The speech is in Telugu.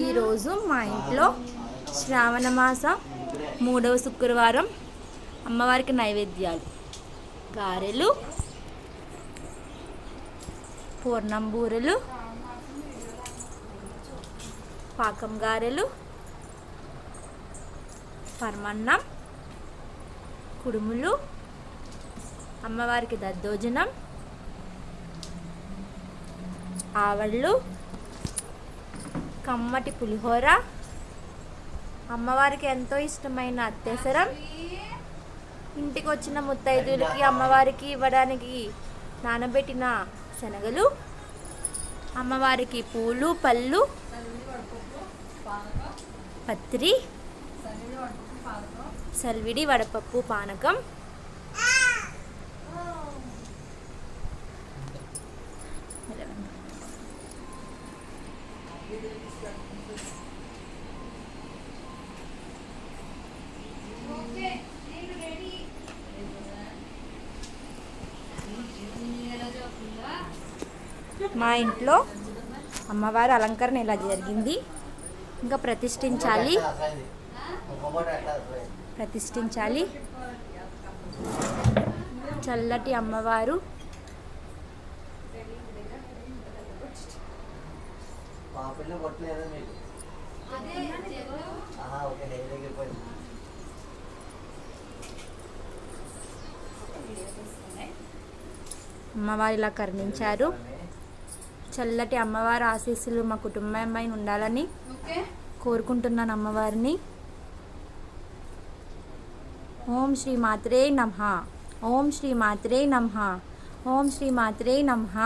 ఈరోజు మా ఇంట్లో శ్రావణ మాసం 3వ శుక్రవారం అమ్మవారికి నైవేద్యాలు గారెలు, పూర్ణం బూరెలు, పాకం గారెలు, పరమన్నం, కుడుములు, అమ్మవారికి దద్దోజనం, ఆవళ్ళు, కమ్మటి పులిహోర, అమ్మవారికి ఎంతో ఇష్టమైన అత్తేసరం, ఇంటికి వచ్చిన ముత్తైదులకి అమ్మవారికి ఇవ్వడానికి నానబెట్టిన శనగలు, అమ్మవారికి పూలు పళ్ళు, పత్రి, సల్విడి వడపప్పు పానకం, మా ఇంట్లో అమ్మవారి అలంకరణ ఇలా జరిగింది. ఇంకా ప్రతిష్ఠించాలి. చల్లటి అమ్మవారు అమ్మవారు ఇలా కరుణించారు. చల్లటి అమ్మవారి ఆశీస్సులు మా కుటుంబమై ఉండాలని కోరుకుంటున్నాను అమ్మవారిని. ఓం శ్రీ మాత్రే నమః. ఓం శ్రీ మాత్రే నమః. ఓం శ్రీ మాత్రే నమః.